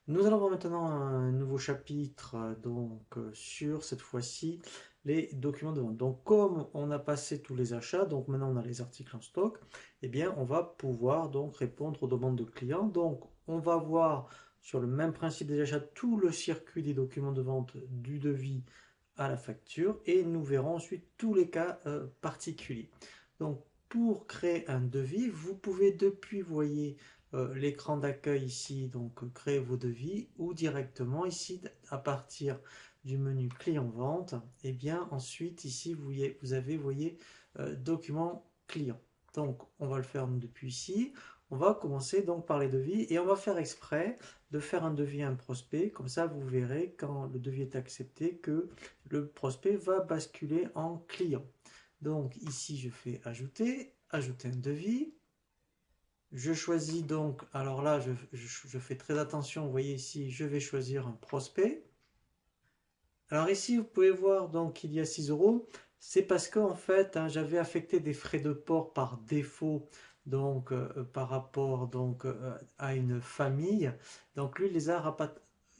Nous allons voir maintenant un nouveau chapitre sur cette fois-ci les documents de vente. Donc comme on a passé tous les achats, donc maintenant on a les articles en stock, eh bien on va pouvoir donc répondre aux demandes de clients. Donc on va voir sur le même principe des achats tout le circuit des documents de vente du devis à la facture et nous verrons ensuite tous les cas particuliers. Donc pour créer un devis, vous pouvez depuis, vous voyez, l'écran d'accueil ici, donc créer vos devis, ou directement ici à partir du menu client vente, et bien ensuite ici vous avez, vous voyez, document client. Donc on va le faire depuis ici. On va commencer donc par les devis et on va faire exprès de faire un devis à un prospect. Comme ça, vous verrez quand le devis est accepté que le prospect va basculer en client. Donc ici, je fais ajouter, ajouter un devis. Je choisis donc, alors là, je fais très attention, vous voyez ici, je vais choisir un prospect. Alors ici, vous pouvez voir donc qu'il y a 6 euros. C'est parce que en fait, hein, j'avais affecté des frais de port par défaut, donc par rapport à une famille. Donc lui, il les a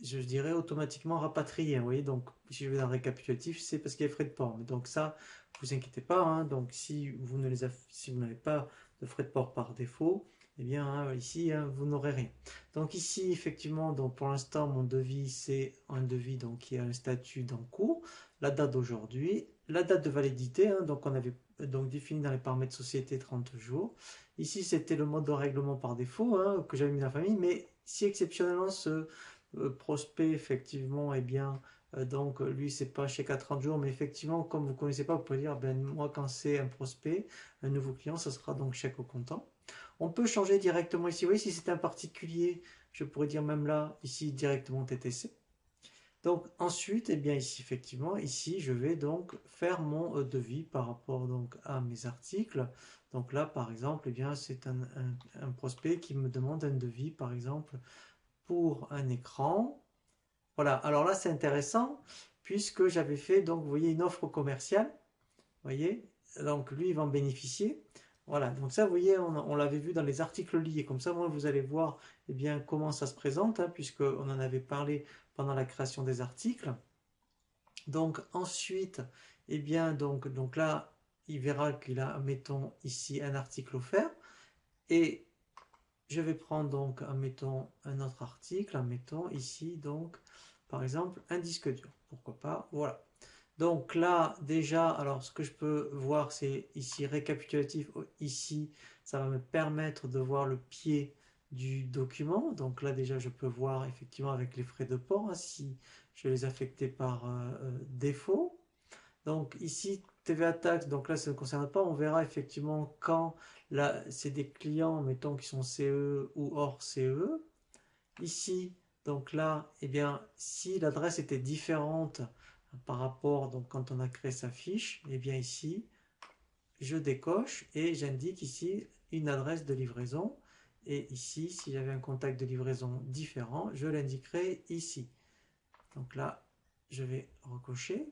je dirais automatiquement rapatriés. Vous voyez, donc si je vais dans le récapitulatif, c'est parce qu'il y a frais de port. Mais donc ça, vous inquiétez pas. Hein, donc si vous n'avez pas de frais de port par défaut, eh bien hein, ici, hein, vous n'aurez rien. Donc ici, effectivement, donc pour l'instant, mon devis, c'est un devis donc, qui a un statut d'en cours, la date d'aujourd'hui, la date de validité, hein, donc on avait donc défini dans les paramètres société 30 jours. Ici, c'était le mode de règlement par défaut hein, que j'avais mis dans la famille, mais si exceptionnellement ce prospect, effectivement, eh bien, donc lui, c'est pas chèque à 30 jours, mais effectivement, comme vous ne connaissez pas, vous pouvez dire, ben, moi, quand c'est un prospect, un nouveau client, ça sera donc chèque au comptant. On peut changer directement ici. Vous voyez, si c'est un particulier, je pourrais dire même là, ici, directement TTC. Donc ensuite, eh bien ici, effectivement, ici, je vais donc faire mon devis par rapport donc à mes articles. Donc là, par exemple, eh bien, c'est un prospect qui me demande un devis, par exemple, pour un écran. Voilà, alors là, c'est intéressant, puisque j'avais fait, donc, vous voyez, une offre commerciale. Vous voyez, donc lui, il va en bénéficier. Voilà, donc ça, vous voyez, on l'avait vu dans les articles liés. Comme ça, moi, vous allez voir eh bien, comment ça se présente, hein, puisqu'on en avait parlé pendant la création des articles. Donc ensuite, eh bien, donc là, il verra qu'il a, mettons, ici un article offert. Et je vais prendre donc, admettons, un autre article, admettons, ici, donc, par exemple, un disque dur. Pourquoi pas, voilà. Donc là, déjà, alors ce que je peux voir, c'est ici récapitulatif. Ici, ça va me permettre de voir le pied du document. Donc là, déjà, je peux voir effectivement avec les frais de port, hein, si je les affectais par défaut. Donc ici, TVA taxe, donc là, ça ne concerne pas. On verra effectivement quand là, c'est des clients, mettons, qui sont CE ou hors CE. Ici, donc là, eh bien, si l'adresse était différente par rapport, donc quand on a créé sa fiche, eh bien ici, je décoche et j'indique ici une adresse de livraison. Et ici, si j'avais un contact de livraison différent, je l'indiquerai ici. Donc là, je vais recocher.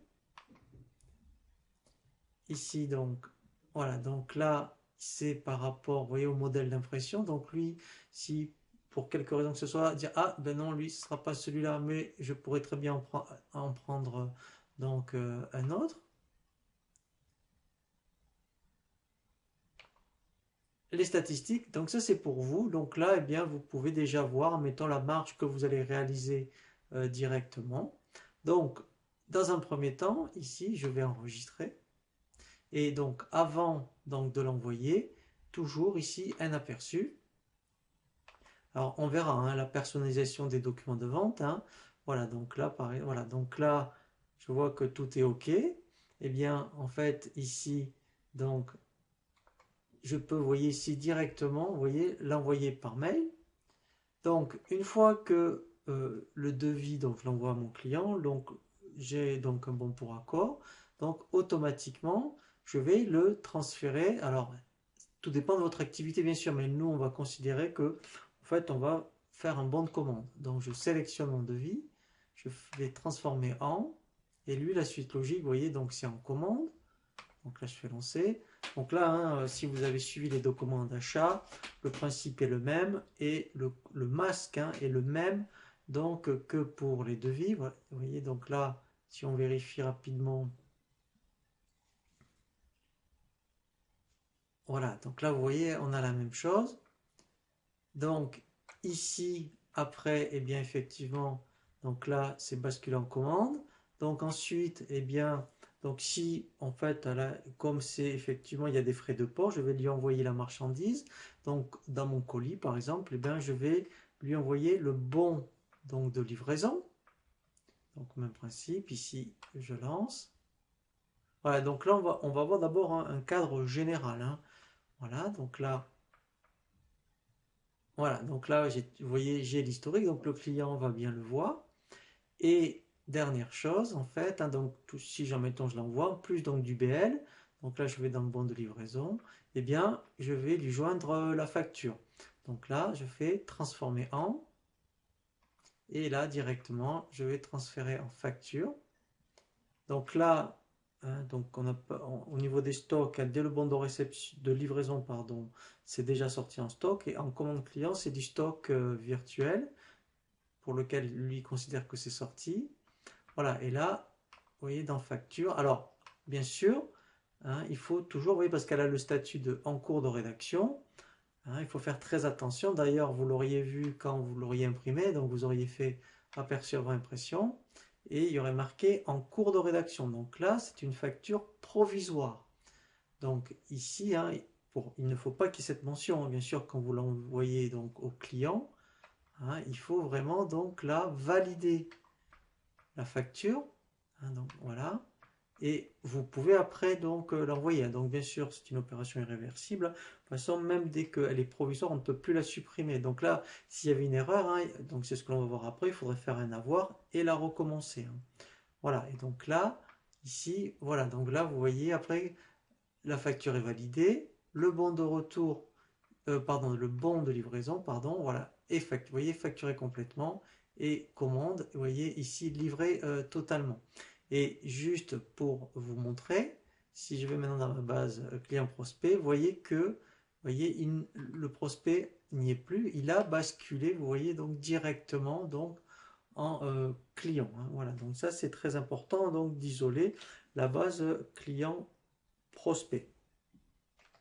Ici, donc, voilà, donc là, c'est par rapport, vous voyez, au modèle d'impression. Donc lui, si pour quelque raison que ce soit, dire, ah, ben non, lui, ce ne sera pas celui-là, mais je pourrais très bien en prendre un autre. Les statistiques, donc ça c'est pour vous. Donc là, eh bien, vous pouvez déjà voir, en mettant la marge que vous allez réaliser directement. Donc, dans un premier temps, ici, je vais enregistrer. Et donc, avant donc, de l'envoyer, toujours ici un aperçu. Alors, on verra hein, la personnalisation des documents de vente. Hein. Voilà, donc là, pareil, voilà, donc là, je vois que tout est OK. Eh bien, en fait, ici, donc, je peux, vous voyez ici directement, vous voyez, l'envoyer par mail. Donc, une fois que le devis, donc, l'envoie à mon client, donc, j'ai donc un bon pour accord. Donc, automatiquement, je vais le transférer. Alors, tout dépend de votre activité, bien sûr, mais nous, on va considérer que, en fait, on va faire un bon de commande. Donc, je sélectionne mon devis, je vais transformer en, et lui, la suite logique, vous voyez, donc c'est en commande. Donc là, je fais lancer. Donc là, hein, si vous avez suivi les documents d'achat, le principe est le même et le masque hein, est le même. donc que pour les devis. Voilà. Vous voyez, donc là, si on vérifie rapidement, voilà, donc là, vous voyez, on a la même chose. Donc ici, après, eh bien, effectivement, donc là, c'est basculé en commande. Donc ensuite, eh bien, donc si, en fait, comme c'est effectivement, il y a des frais de port, je vais lui envoyer la marchandise. Donc dans mon colis, par exemple, eh bien, je vais lui envoyer le bon donc, de livraison. Donc même principe, ici, je lance. Voilà, donc là, on va voir d'abord un cadre général, hein. Voilà, donc là, voilà, donc là, vous voyez, j'ai l'historique, donc le client va bien le voir. Et dernière chose, en fait, hein, donc si mettons, je l'envoie, en plus donc du BL, donc là, je vais dans le bon de livraison, eh bien, je vais lui joindre la facture. Donc là, je fais transformer en, et là, directement, je vais transférer en facture. Donc là, hein, donc au niveau des stocks, hein, dès le bon de réception, de livraison, pardon, c'est déjà sorti en stock. Et en commande client, c'est du stock virtuel pour lequel lui considère que c'est sorti. Voilà, et là, vous voyez, dans facture. Alors, bien sûr, hein, il faut toujours, vous voyez, parce qu'elle a le statut de en cours de rédaction, hein, il faut faire très attention. D'ailleurs, vous l'auriez vu quand vous l'auriez imprimé, donc vous auriez fait apercevoir impression, et il y aurait marqué en cours de rédaction. Donc là, c'est une facture provisoire. Donc ici, hein, il ne faut pas qu'il y ait cette mention, hein, bien sûr, quand vous l'envoyez donc au client, hein, il faut vraiment donc là valider la facture, hein, donc voilà, et vous pouvez après donc l'envoyer. Donc bien sûr, c'est une opération irréversible. De toute façon, même dès qu'elle est provisoire, on ne peut plus la supprimer. Donc là, s'il y avait une erreur, hein, donc c'est ce que l'on va voir après, il faudrait faire un avoir et la recommencer, hein. Voilà, et donc là, ici, voilà, donc là, vous voyez, après, la facture est validée, le bon de retour, pardon, le bon de livraison, pardon, voilà, et vous voyez, facturé complètement, et commande, vous voyez, ici, livré totalement. Et juste pour vous montrer, si je vais maintenant dans ma base client prospect, vous voyez que, vous voyez, le prospect n'y est plus, il a basculé, vous voyez, donc directement, donc, en client, hein. Voilà, donc ça c'est très important donc d'isoler la base client prospect.